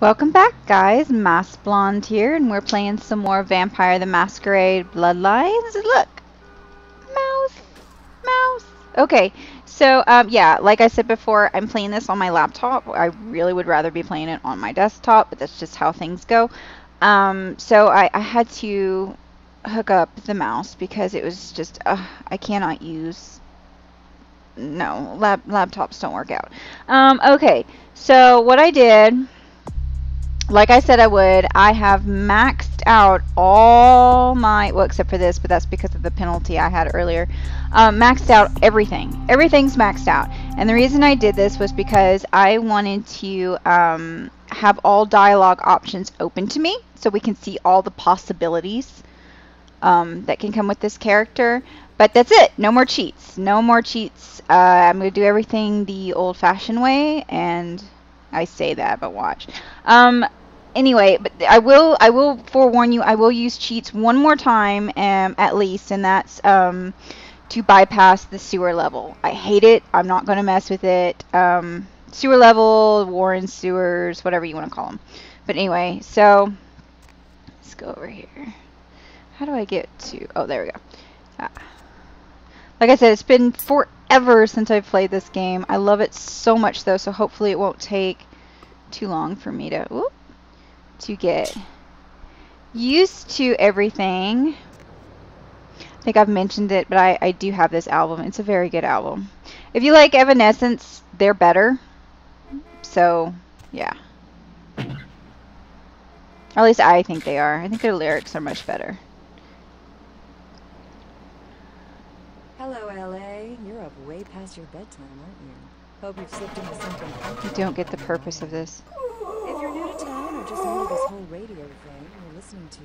Welcome back, guys. Mask Blonde here, and we're playing some more Vampire the Masquerade Bloodlines. Look! Mouse! Mouse! Okay, so, yeah, like I said before, I'm playing this on my laptop. I really would rather be playing it on my desktop, but that's just how things go. So I had to hook up the mouse because it was just, I cannot use... No, laptops don't work out. Okay, so what I did... Like I said I would, I have maxed out all my, well, except for this, but that's because of the penalty I had earlier. Maxed out everything. Everything's maxed out. And the reason I did this was because I wanted to have all dialogue options open to me so we can see all the possibilities that can come with this character. But that's it. No more cheats. No more cheats. I'm going to do everything the old-fashioned way, and I say that, but watch. Anyway, but I will forewarn you, I will use cheats one more time, at least, and that's to bypass the sewer level. I hate it. I'm not going to mess with it. Sewer level, Warren sewers, whatever you want to call them. But anyway, so let's go over here. How do I get to... Oh, there we go. Like I said, it's been forever since I've played this game. I love it so much, though, so hopefully it won't take too long for me to get used to everything. I think I've mentioned it, but I do have this album. It's a very good album. If you like Evanescence, they're better. So, yeah. Or at least I think they are. I think their lyrics are much better. Hello, LA. You're up way past your bedtime, aren't you? Hope you've slipped into something comfortable. You don't get the purpose of this. If you're new to town or just new to this whole radio thing, you're listening to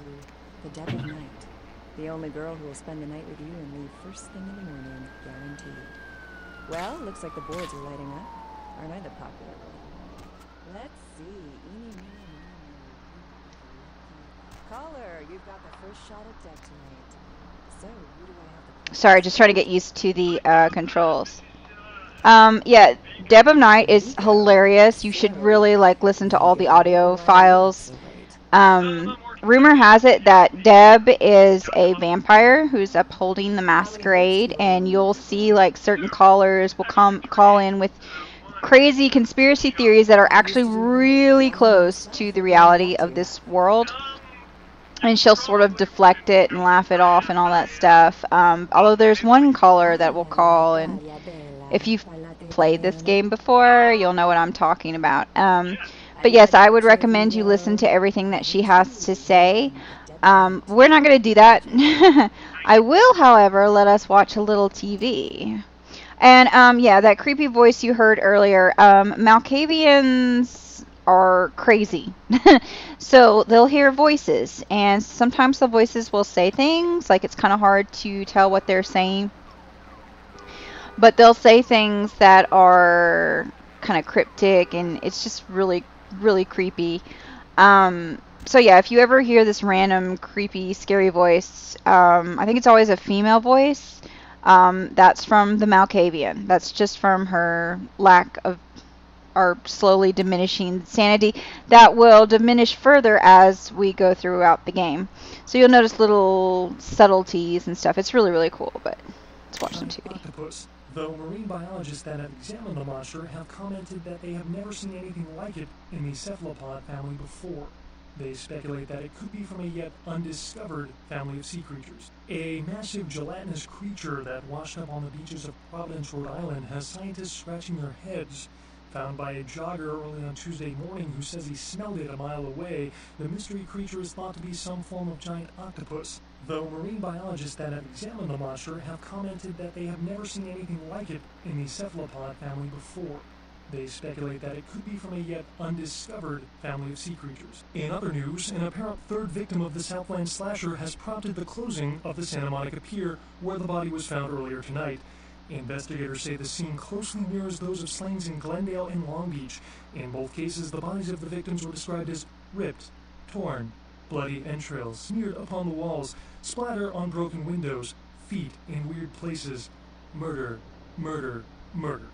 The Dead of Night. The only girl who will spend the night with you and leave first thing in the morning, guaranteed. Well, looks like the boards are lighting up. Aren't I the popular one? Let's see. Eeny, meeny, miny, caller, you've got the first shot at deck tonight. So, who do I have the... Sorry, just trying to get used to the controls. Yeah, Dead of Night is hilarious. You should really listen to all the audio files. Rumor has it that Deb is a vampire who's upholding the masquerade, and you'll see certain callers will call in with crazy conspiracy theories that are actually really close to the reality of this world. And she'll sort of deflect it and laugh it off and all that stuff. Although there's one caller that will call, and if you've played this game before, you'll know what I'm talking about. But yes, I would recommend you listen to everything that she has to say. We're not going to do that. I will, however, let us watch a little TV. And yeah, that creepy voice you heard earlier, Malkavians are crazy. So they'll hear voices, and sometimes the voices will say things it's kind of hard to tell what they're saying, but they'll say things that are kind of cryptic, and it's just really creepy. So yeah, if you ever hear this random creepy scary voice, I think it's always a female voice. That's from the Malkavian. That's just from her lack of, or slowly diminishing sanity that will diminish further as we go throughout the game. So you'll notice little subtleties and stuff. It's really cool, but let's watch some TV. Octopus, though marine biologists that have examined the monster have commented that they have never seen anything like it in the cephalopod family before. They speculate that it could be from a yet undiscovered family of sea creatures. A massive gelatinous creature that washed up on the beaches of Providence, Rhode Island has scientists scratching their heads. Found by a jogger early on Tuesday morning who says he smelled it a mile away, the mystery creature is thought to be some form of giant octopus. Though marine biologists that have examined the monster have commented that they have never seen anything like it in the cephalopod family before. They speculate that it could be from a yet undiscovered family of sea creatures. In other news, an apparent third victim of the Southland slasher has prompted the closing of the Santa Monica Pier, where the body was found earlier tonight. Investigators say the scene closely mirrors those of slayings in Glendale and Long Beach. In both cases, the bodies of the victims were described as ripped, torn, bloody entrails smeared upon the walls, splatter on broken windows, feet in weird places. Murder, murder, murder.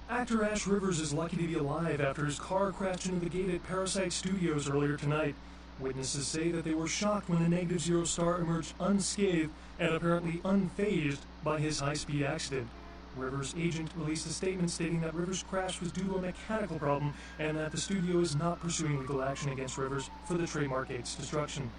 Actor Ash Rivers is lucky to be alive after his car crashed into the gate at Parasite Studios earlier tonight. Witnesses say that they were shocked when the Negative Zero star emerged unscathed and apparently unfazed by his high-speed accident. Rivers' agent released a statement stating that Rivers' crash was due to a mechanical problem and that the studio is not pursuing legal action against Rivers for the trademark 8's destruction.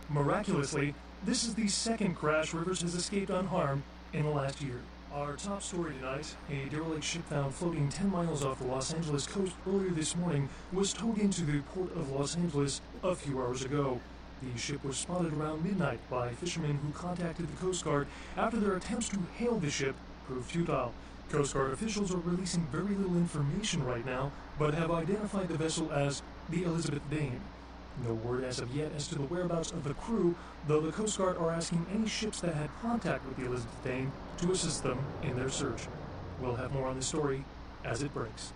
Miraculously, this is the second crash Rivers has escaped unharmed in the last year. Our top story tonight, a derelict ship found floating 10 miles off the Los Angeles coast earlier this morning was towed into the port of Los Angeles a few hours ago. The ship was spotted around midnight by fishermen who contacted the Coast Guard after their attempts to hail the ship proved futile. Coast Guard officials are releasing very little information right now, but have identified the vessel as the Elizabeth Dane. No word as of yet as to the whereabouts of the crew, though the Coast Guard are asking any ships that had contact with the Elizabeth Dane to assist them in their search. We'll have more on this story as it breaks.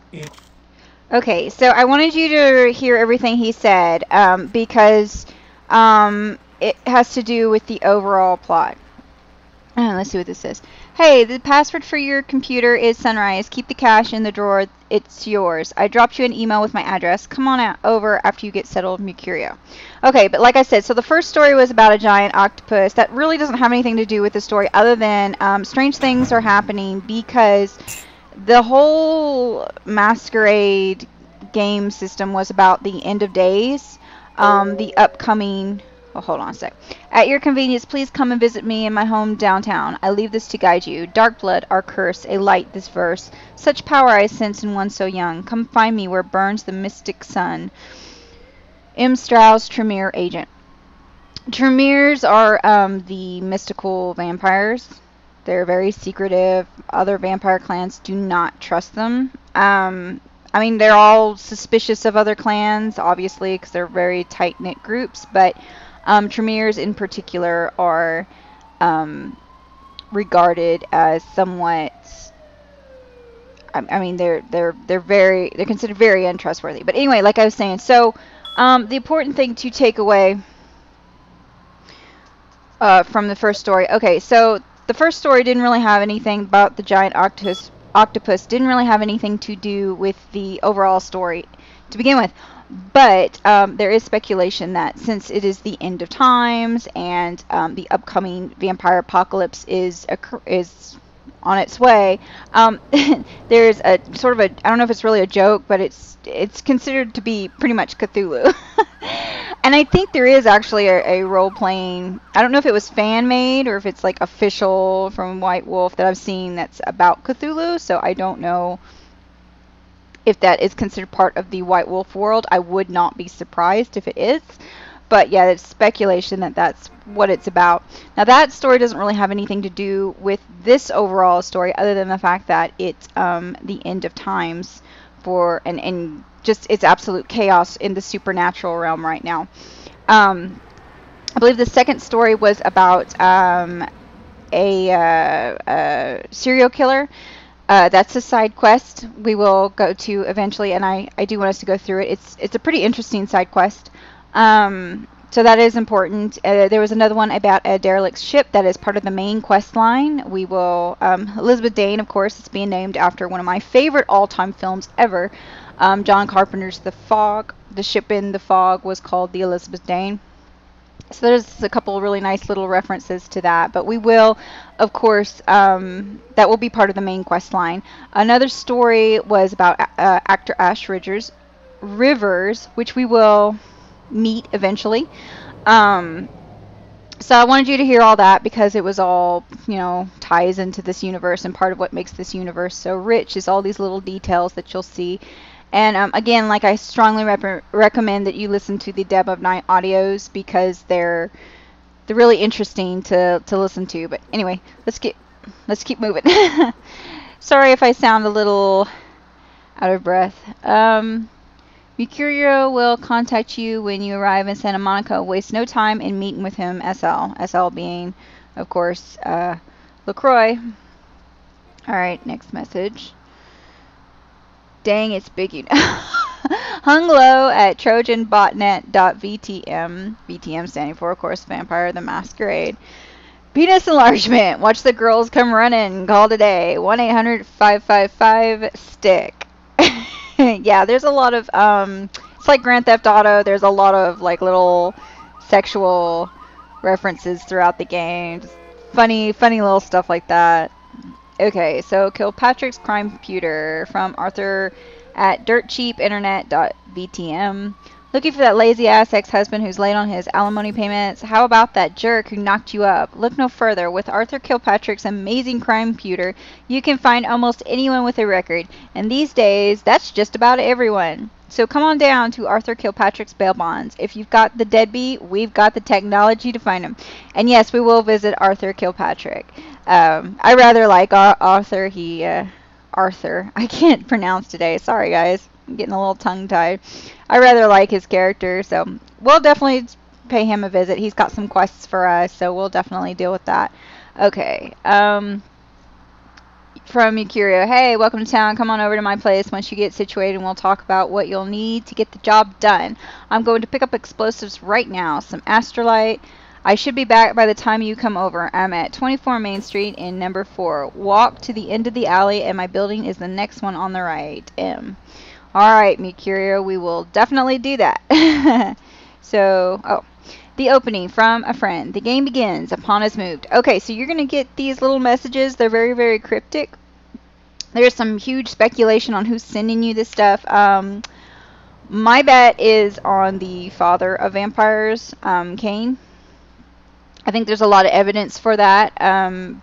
Okay, so I wanted you to hear everything he said because it has to do with the overall plot. Let's see what this says. Hey, the password for your computer is Sunrise. Keep the cash in the drawer. It's yours. I dropped you an email with my address. Come on over after you get settled, Mercurio. Okay, but like I said, so the first story was about a giant octopus. That really doesn't have anything to do with the story other than strange things are happening because the whole Masquerade game system was about the end of days, the upcoming... Oh, hold on a sec. At your convenience, please come and visit me in my home downtown. I leave this to guide you. Dark blood, our curse, a light, this verse. Such power I sense in one so young. Come find me where burns the mystic sun. M. Strauss, Tremere agent. Tremers are the mystical vampires. They're very secretive. Other vampire clans do not trust them. I mean, they're all suspicious of other clans, obviously, because they're very tight-knit groups, but Tremers in particular are regarded as somewhat... I mean, they're considered very untrustworthy. But anyway, like I was saying, so the important thing to take away from the first story. Okay, so the first story didn't really have anything about the giant octopus. Didn't really have anything to do with the overall story to begin with. But there is speculation that since it is the end of times and the upcoming vampire apocalypse is on its way, there's a sort of a, I don't know if it's really a joke, but it's considered to be pretty much Cthulhu. And I think there is actually a role-playing, I don't know if it was fan-made or if it's like official from White Wolf that I've seen that's about Cthulhu, so I don't know if that is considered part of the White Wolf world. I would not be surprised if it is. But yeah, it's speculation that that's what it's about. Now that story doesn't really have anything to do with this overall story other than the fact that it's the end of times for and just it's absolute chaos in the supernatural realm right now. I believe the second story was about a serial killer. That's a side quest we will go to eventually, and I do want us to go through it. It's a pretty interesting side quest. So that is important. There was another one about a derelict ship that is part of the main quest line. We will, Elizabeth Dane, of course, it's being named after one of my favorite all-time films ever, John Carpenter's The Fog. The ship in The Fog was called the Elizabeth Dane. So there's a couple really nice little references to that. But we will, of course, that will be part of the main quest line. Another story was about actor Ash Rivers, which we will meet eventually. So I wanted you to hear all that because it was all, you know, ties into this universe, and part of what makes this universe so rich is all these little details that you'll see. And again, like I strongly recommend that you listen to the Dead of Night audios because they're really interesting to listen to. But anyway, let's keep moving. Sorry if I sound a little out of breath. Mercurio will contact you when you arrive in Santa Monica. Waste no time in meeting with him, SL. SL being, of course, LaCroix. Alright, next message. Dang, it's big. Hung low at trojanbotnet.vtm. VTM standing for, of course, Vampire the Masquerade. Penis enlargement. Watch the girls come running. Call today. 1-800-555-STICK. Yeah, there's a lot of it's like Grand Theft Auto. There's a lot of like little sexual references throughout the game. Just funny little stuff like that. Okay, so Kilpatrick's crime computer from Arthur at dirtcheapinternet.vtm. Looking for that lazy ass ex-husband who's late on his alimony payments? How about that jerk who knocked you up? Look no further. With Arthur Kilpatrick's amazing crime computer, you can find almost anyone with a record. And these days, that's just about everyone. So come on down to Arthur Kilpatrick's bail bonds. If you've got the deadbeat, we've got the technology to find him. And yes, we will visit Arthur Kilpatrick. I rather like Arthur. Arthur. I can't pronounce today. Sorry, guys. I'm getting a little tongue-tied. I rather like his character, so we'll definitely pay him a visit. He's got some quests for us, so we'll definitely deal with that. Okay. From Mercurio, hey, welcome to town. Come on over to my place once you get situated, and we'll talk about what you'll need to get the job done. I'm going to pick up explosives right now. Some astrolite. I should be back by the time you come over. I'm at 24 Main Street in number 4. Walk to the end of the alley, and my building is the next one on the right. M. Alright, Mercurio, we will definitely do that. So, the opening from a friend. The game begins. Upon is moved. Okay, so you're going to get these little messages. They're very, very cryptic. There's some huge speculation on who's sending you this stuff. My bet is on the father of vampires, Cain. I think there's a lot of evidence for that,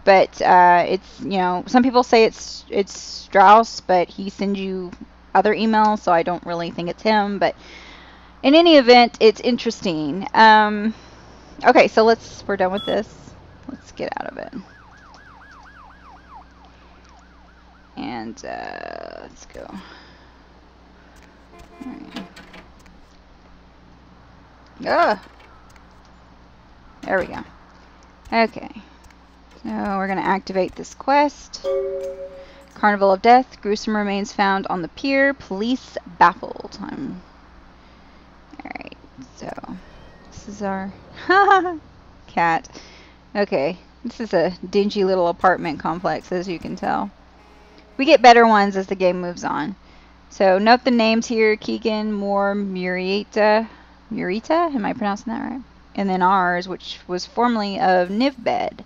but it's, you know, some people say it's Strauss, but he sends you other emails, so I don't really think it's him, but in any event, it's interesting. Okay, so we're done with this. Let's get out of it. And let's go. All right. There we go. Okay. So we're going to activate this quest. Carnival of Death. Gruesome remains found on the pier. Police baffled. Alright. So this is our cat. Okay. This is a dingy little apartment complex, as you can tell. We get better ones as the game moves on. So note the names here. Keegan, Moore, Murrieta. Murrieta? Am I pronouncing that right? And then ours, which was formerly of Nivbed.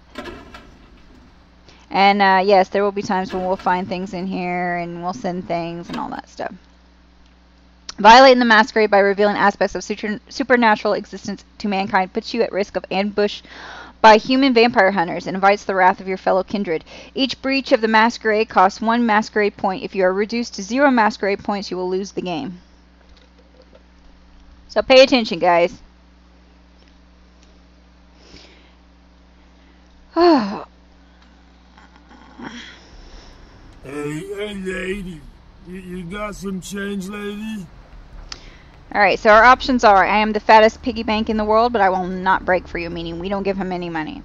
And yes, there will be times when we'll find things in here and we'll send things and all that stuff. Violating the Masquerade by revealing aspects of supernatural existence to mankind puts you at risk of ambush by human vampire hunters and invites the wrath of your fellow kindred. Each breach of the Masquerade costs 1 Masquerade point. If you are reduced to 0 Masquerade points, you will lose the game. So pay attention, guys. Oh. Hey, lady. You got some change, lady? Alright, so our options are, I am the fattest piggy bank in the world, but I will not break for you, meaning we don't give him any money.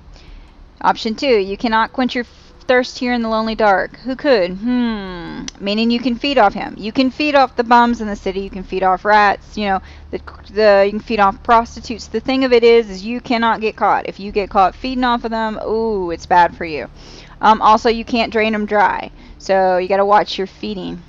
Option 2, you cannot quench your thirst here in the lonely dark. Who could? Meaning you can feed off him. You can feed off the bums in the city, you can feed off rats, you know, you can feed off prostitutes. The thing of it is you cannot get caught. If you get caught feeding off of them, ooh, it's bad for you. Also, you can't drain them dry. So you got to watch your feeding.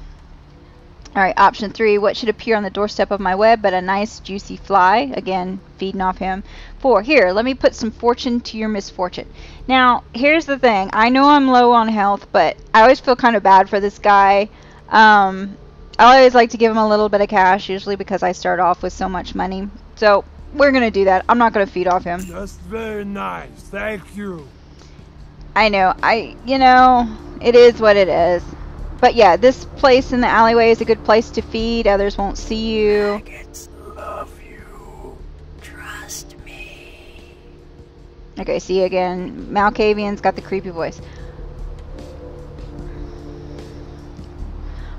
Alright, option 3. What should appear on the doorstep of my web but a nice juicy fly? Again, feeding off him. 4. Here, let me put some fortune to your misfortune. Now, here's the thing. I know I'm low on health, but I always feel kind of bad for this guy. I always like to give him a little bit of cash, usually because I start off with so much money. So, we're going to do that. I'm not going to feed off him. That's very nice. Thank you. I know. You know, it is what it is. But yeah, this place in the alleyway is a good place to feed. Others won't see you. Maggots love you. Trust me. Okay, see again. Malkavian's got the creepy voice.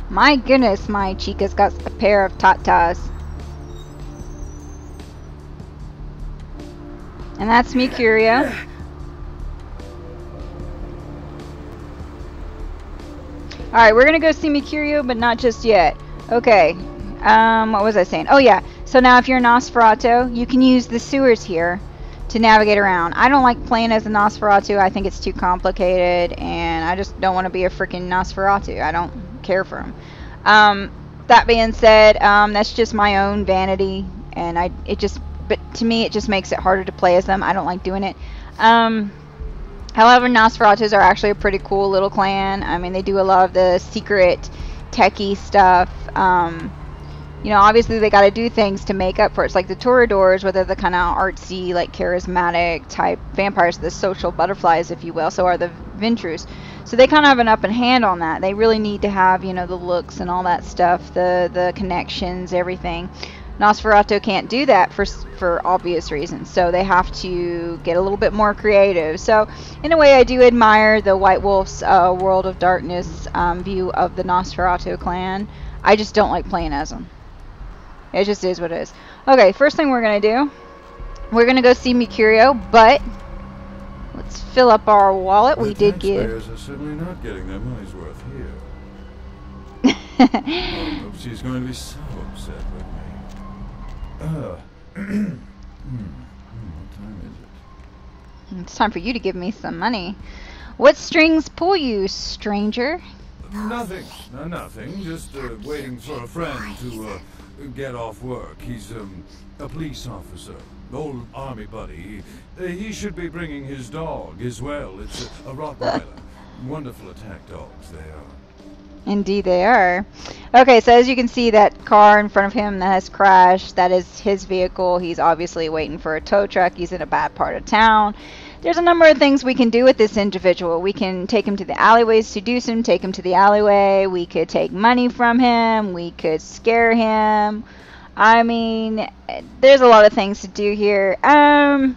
My goodness, my chica's got a pair of tatas. And that's me, Curio. Alright, we're gonna go see Mercurio, but not just yet. Okay. What was I saying? Oh yeah. So now if you're Nosferatu, you can use the sewers here to navigate around. I don't like playing as a Nosferatu. I think it's too complicated, and I just don't want to be a freaking Nosferatu. I don't care for him. That being said, that's just my own vanity, and but to me, it just makes it harder to play as them. I don't like doing it. However, Nosferatus are actually a pretty cool little clan. I mean, they do a lot of the secret techie stuff. You know, obviously they got to do things to make up for it. It's like the Toreadors, where they're the kind of artsy, like charismatic type vampires, the social butterflies, if you will. So are the Ventrus. So they kind of have an up in hand on that. They really need to have, you know, the looks and all that stuff, the connections, everything. Nosferatu can't do that for obvious reasons. So they have to get a little bit more creative. So in a way, I do admire the White Wolf's World of Darkness view of the Nosferatu clan. I just don't like playing as them. It just is what it is. Okay, first thing we're going to do, we're going to go see Mercurio, but let's fill up our wallet. We did get... Taxpayers are certainly not getting their money's worth here. Oh, she's going to be so upset with me. What time is it? It's time for you to give me some money. What strings pull you, stranger? Nothing. Nothing. Just waiting for a friend to get off work. He's a police officer. Old army buddy. He should be bringing his dog as well. It's a Rottweiler. Wonderful attack dogs they are. Indeed they are. Okay, so as you can see, that car in front of him that has crashed, that is his vehicle. He's obviously waiting for a tow truck. He's in a bad part of town. There's a number of things we can do with this individual. We can take him to the alleyways, seduce him, take him to the alleyway. We could take money from him. We could scare him. I mean, there's a lot of things to do here. I'm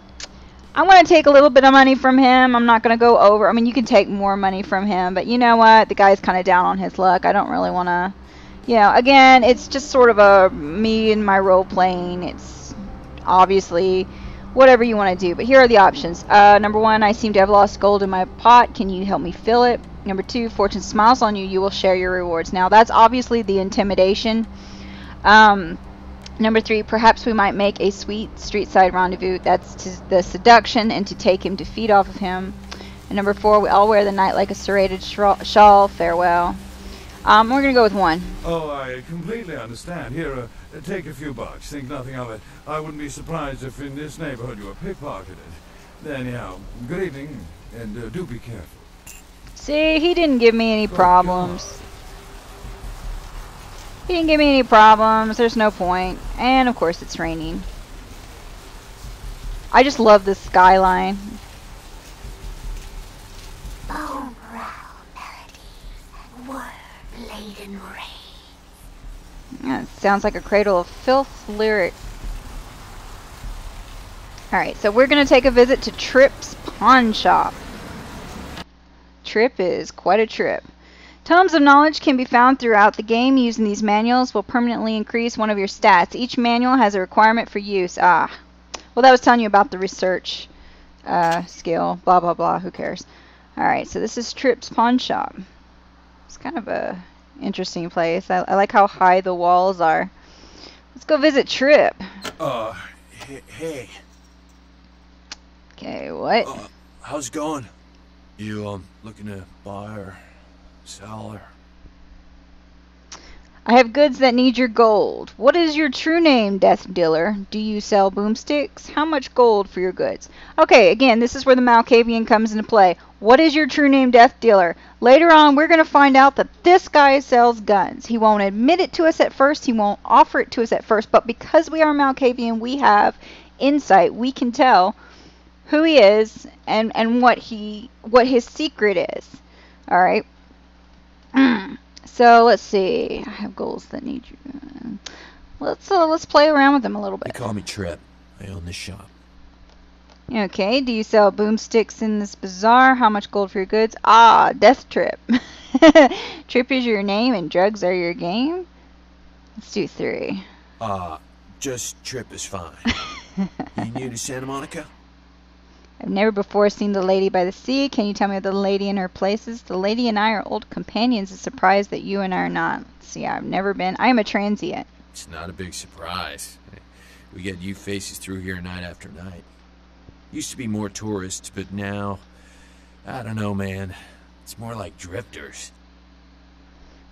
going to take a little bit of money from him. I'm not going to go over. I mean, you can take more money from him, but you know what? The guy's kind of down on his luck. I don't really want to, you know, again, it's just sort of a me and my role playing. It's obviously whatever you want to do, but here are the options. Number one, I seem to have lost gold in my pot. Can you help me fill it? Number two, fortune smiles on you. You will share your rewards. Now, that's obviously the intimidation. Number three, perhaps we might make a sweet street-side rendezvous. That's the seduction, and to take him to feed off of him. And number four, we all wear the night like a serrated shawl. Farewell. We're going to go with one. Oh, I completely understand. Here, take a few bucks. Think nothing of it. I wouldn't be surprised if in this neighborhood you were pickpocketed. Anyhow, good evening, and do be careful. See, he didn't give me any problems. He didn't give me any problems. There's no point. And, of course, it's raining. I just love this skyline. Bone brow melody, word-laden rain. Yeah, it sounds like a Cradle of Filth lyric. Alright, so we're going to take a visit to Tripp's Pawn Shop. Tripp is quite a trip. Tomes of knowledge can be found throughout the game. Using these manuals will permanently increase one of your stats. Each manual has a requirement for use. Well, that was telling you about the research skill. Blah, blah, blah. Who cares? Alright, so this is Tripp's Pawn Shop. It's kind of a interesting place. I like how high the walls are. Let's go visit Tripp. Hey. Okay, what? How's it going? You, looking to buy or sell or... I have goods that need your gold. What is your true name, Death Dealer? Do you sell boomsticks? How much gold for your goods? Okay, again, this is where the Malkavian comes into play. What is your true name, Death Dealer? Later on, we're going to find out that this guy sells guns. He won't admit it to us at first. He won't offer it to us at first. But because we are Malkavian, we have insight. We can tell who he is and what his secret is. All right. So let's see. I have goals that need you. Let's play around with them a little bit. They call me Tripp. I own this shop. Okay. Do you sell boomsticks in this bazaar? How much gold for your goods? Death Tripp. Tripp is your name and drugs are your game. Let's do 3. Just Tripp is fine. You new to Santa Monica? I've never before seen the lady by the sea. Can you tell me of the lady and her places? The lady and I are old companions. It's a surprise that you and I are not. See, I've never been. I am a transient. It's not a big surprise. We get you faces through here night after night. Used to be more tourists, but now, I don't know, man. It's more like drifters.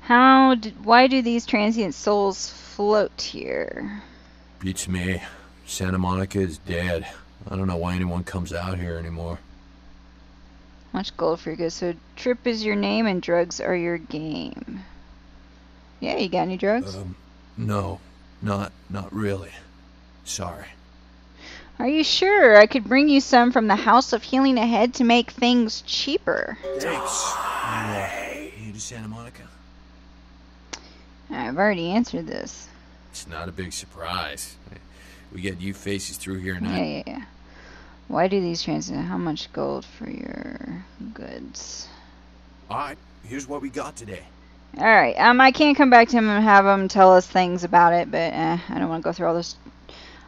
Why do these transient souls float here? Beats me. Santa Monica is dead. I don't know why anyone comes out here anymore. Much gold for you guys. So trip is your name and drugs are your game. Yeah, you got any drugs? No. Not really. Sorry. Are you sure? I could bring you some from the House of Healing ahead to make things cheaper. Thanks. You to Santa Monica? I've already answered this. It's not a big surprise. We get you faces through here now. Yeah. Why do these transient? How much gold for your goods? Alright, here's what we got today. Alright, I can't come back to him and have him tell us things about it, but I don't want to go through all those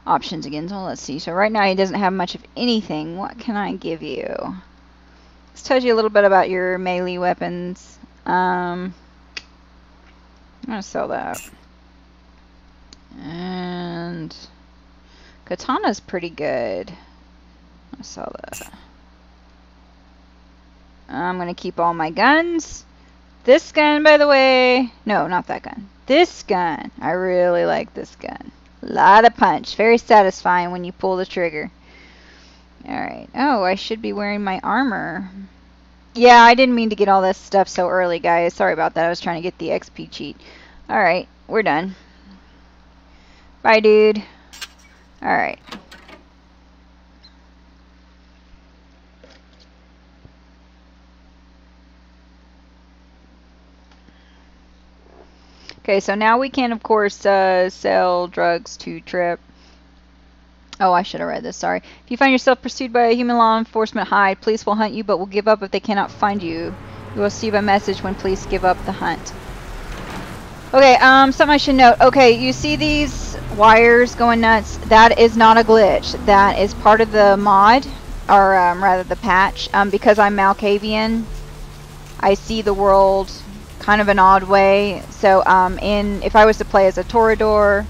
options again, so let's see. So right now he doesn't have much of anything. What can I give you? This tells you a little bit about your melee weapons. I'm going to sell that. And katana's pretty good. I'll sell that. I'm going to keep all my guns. This gun, by the way, no, not that gun. This gun, I really like this gun. A lot of punch. Very satisfying when you pull the trigger. Alright. Oh, I should be wearing my armor. Yeah, I didn't mean to get all this stuff so early, guys. Sorry about that. I was trying to get the XP cheat. Alright, we're done. Bye, dude. Alright. Okay, so now we can, of course, sell drugs to Trip. Oh, I should have read this, sorry. If you find yourself pursued by a human law enforcement hide, police will hunt you, but will give up if they cannot find you. You will receive a message when police give up the hunt. Okay, something I should note. Okay, you see these wires going nuts? That is not a glitch. That is part of the mod, or rather the patch. Because I'm Malkavian, I see the world kind of an odd way. So if I was to play as a Toreador,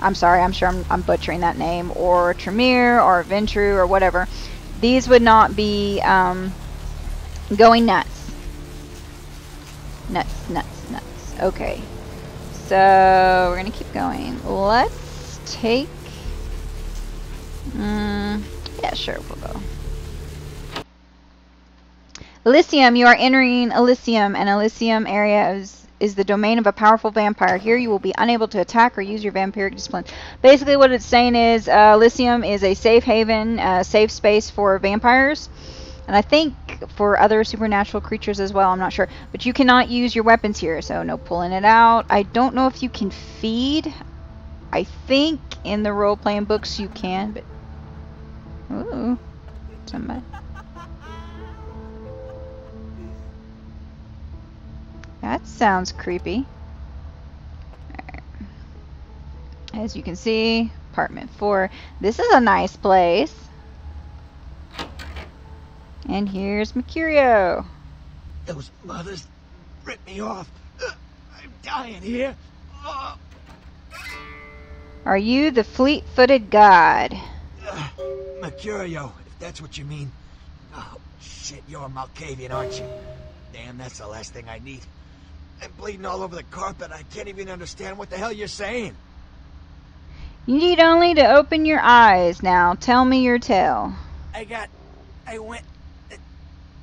I'm sorry, I'm sure I'm butchering that name, or Tremere or Ventru or whatever, these would not be going nuts. Nuts. Okay, so we're gonna keep going. Let's take yeah, sure, we'll go. Elysium, you are entering Elysium. An Elysium area is the domain of a powerful vampire. Here you will be unable to attack or use your vampiric discipline. Basically what it's saying is Elysium is a safe haven, safe space for vampires. And I think for other supernatural creatures as well, I'm not sure. But you cannot use your weapons here, so no pulling it out. I don't know if you can feed. I think in the role-playing books you can, but... Ooh, somebody... That sounds creepy. Right. As you can see, apartment 4. This is a nice place. And here's Mercurio. Those mothers ripped me off. I'm dying here. Are you the fleet-footed god? Mercurio, if that's what you mean. Oh, shit, you're a Malkavian, aren't you? Damn, that's the last thing I need. I'm bleeding all over the carpet. I can't even understand what the hell you're saying. You need only to open your eyes. Now, tell me your tale.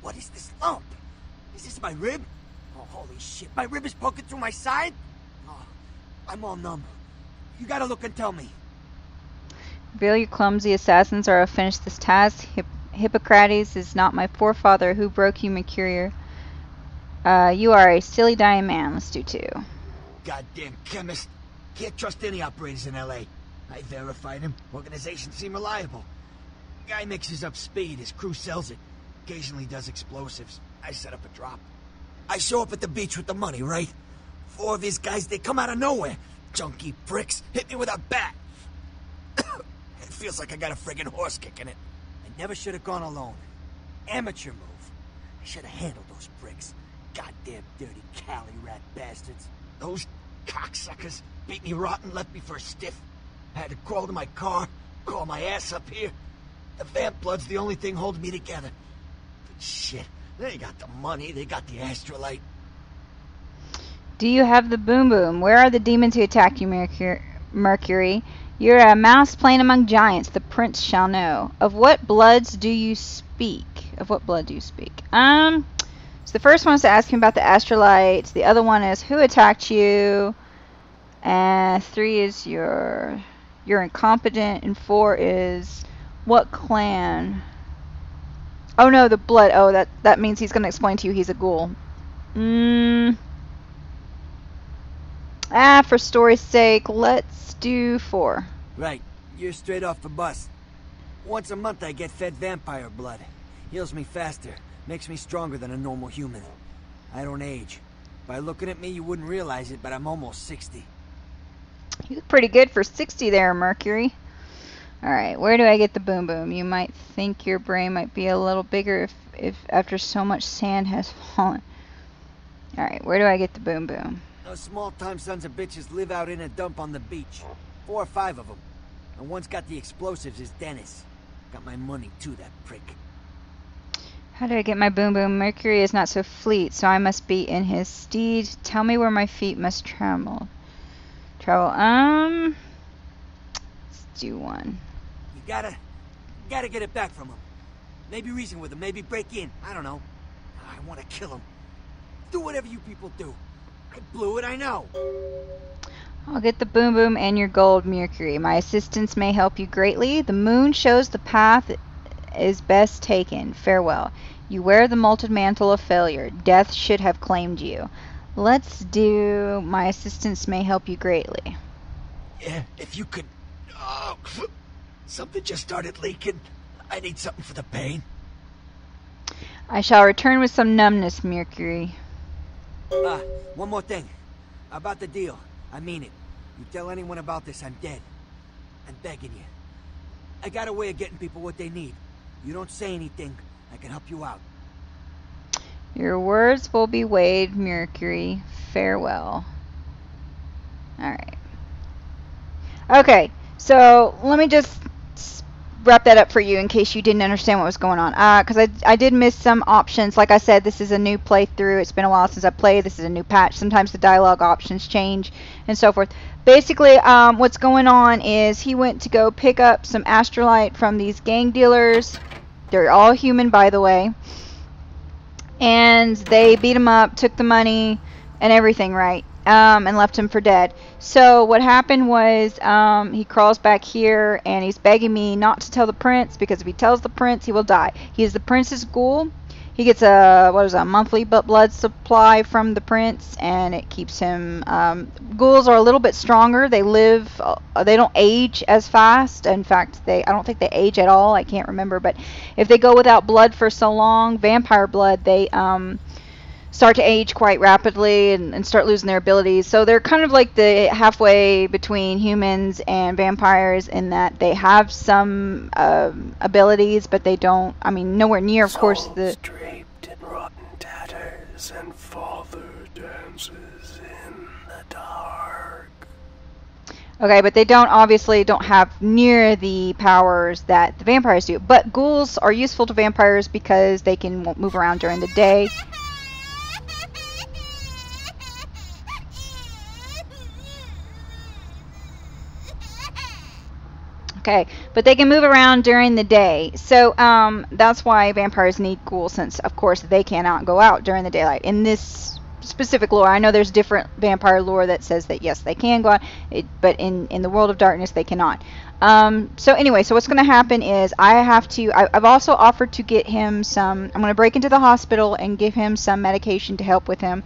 What is this lump? Is this my rib? Oh, holy shit. My rib is poking through my side? Oh, I'm all numb. You gotta look and tell me. Reveal your clumsy assassins or I'll finish this task. Hippocrates is not my forefather who broke you, Mercurio. You are a silly dying man. Let's do 2. Goddamn chemist. Can't trust any operators in L.A. I verified him. Organizations seem reliable. Guy mixes up speed. His crew sells it. Occasionally does explosives. I set up a drop. I show up at the beach with the money, right? 4 of his guys, they come out of nowhere. Junky pricks. Hit me with a bat. It feels like I got a friggin' horse kicking it. I never should have gone alone. Amateur move. I should have handled those pricks. Goddamn dirty Cali rat bastards. Those cocksuckers beat me rotten, left me for a stiff. I had to crawl to my car, crawl my ass up here. The vamp blood's the only thing holding me together. But shit, they got the money, they got the astrolite. Do you have the boom boom? Where are the demons who attacked you, Mercury? You're a mouse playing among giants. The prince shall know. Of what bloods do you speak? Of what blood do you speak? So the first one is to ask him about the astrolites. The other one is who attacked you. And 3 is you're incompetent. And 4 is what clan? Oh no, the blood. Oh, that means he's going to explain to you he's a ghoul. For story's sake, let's do 4. Right, you're straight off the bus. Once a month I get fed vampire blood. Heals me faster, makes me stronger than a normal human. I don't age. By looking at me, you wouldn't realize it, but I'm almost 60. You look pretty good for 60 there, Mercury. Alright, where do I get the boom boom? You might think your brain might be a little bigger if after so much sand has fallen. Alright, where do I get the boom boom? Those small-time sons of bitches live out in a dump on the beach. 4 or 5 of them. And one's got the explosives is Dennis. Got my money too, that prick. How do I get my boom boom? Mercury is not so fleet, so I must be in his steed. Tell me where my feet must travel. Let's do 1. You gotta get it back from him. Maybe reason with him, maybe break in. I don't know. I want to kill him. Do whatever you people do. I blew it, I know. I'll get the boom boom and your gold, Mercury. My assistance may help you greatly. The moon shows the path is best taken. Farewell. You wear the molten mantle of failure. Death should have claimed you. Let's do my assistance may help you greatly. Yeah, if you could... Oh, something just started leaking. I need something for the pain. I shall return with some numbness, Mercury. One more thing. About the deal. I mean it. You tell anyone about this, I'm dead. I'm begging you. I got a way of getting people what they need. You don't say anything, I can help you out. Your words will be weighed, Mercury. Farewell. Alright. Okay, so let me just wrap that up for you in case you didn't understand what was going on. Because I did miss some options. Like I said, this is a new playthrough. It's been a while since I played. This is a new patch. Sometimes the dialogue options change and so forth. Basically, what's going on is he went to go pick up some astrolite from these gang dealers. They're all human, by the way. And they beat him up, took the money and everything, right? And left him for dead. So what happened was he crawls back here and he's begging me not to tell the prince, because if he tells the prince he will die. He's the prince's ghoul. He gets a monthly blood supply from the prince, and it keeps him. Ghouls are a little bit stronger. They live. They don't age as fast. In fact, I don't think they age at all. I can't remember, but if they go without blood for so long, vampire blood, they start to age quite rapidly and start losing their abilities. So they're kind of like the halfway between humans and vampires in that they have some abilities, but they don't. I mean, nowhere near, of course, the. Draped in rotten tatters, and father dances in the dark. Okay, but they obviously don't have near the powers that the vampires do. But ghouls are useful to vampires because they can move around during the day. Okay, but they can move around during the day. So that's why vampires need ghouls, since of course they cannot go out during the daylight. In this specific lore, I know there's different vampire lore that says that yes, they can go out, but in the world of darkness they cannot. So anyway, so what's going to happen is I've also offered to get him some. I'm going to break into the hospital and give him some medication to help with him.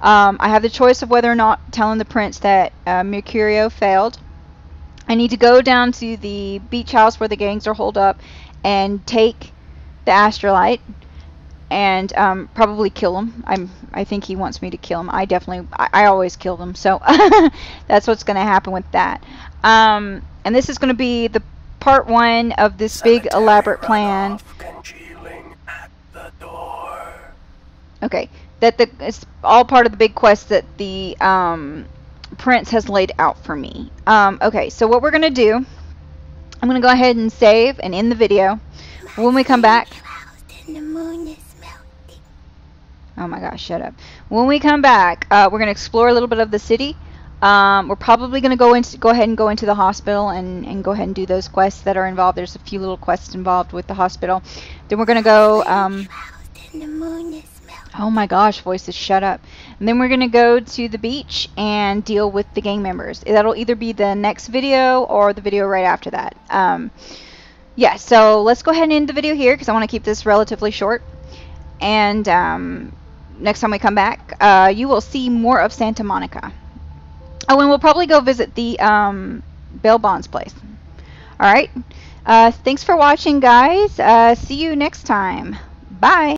I have the choice of whether or not telling the prince that Mercurio failed. I need to go down to the beach house where the gangs are holed up and take the astrolite and probably kill him. I think he wants me to kill him. I always kill them, so that's what's going to happen with that. And this is going to be the part 1 of this big elaborate plan. Congealing at the door. Okay, it's all part of the big quest that the Prince has laid out for me. Okay, so what we're going to do, I'm going to go ahead and save and end the video. When we come back, And the moon is melting. oh my gosh, shut up. When we come back, we're going to explore a little bit of the city. We're probably going to go ahead and go into the hospital and go ahead and do those quests that are involved. There's a few little quests involved with the hospital. Then we're going to go, And the moon is melting. oh my gosh, voices, shut up. And then we're going to go to the beach and deal with the gang members. That'll either be the next video or the video right after that. Yeah, so let's go ahead and end the video here because I want to keep this relatively short. And next time we come back, you will see more of Santa Monica. Oh, and we'll probably go visit the bail bonds place. All right. Thanks for watching, guys. See you next time. Bye.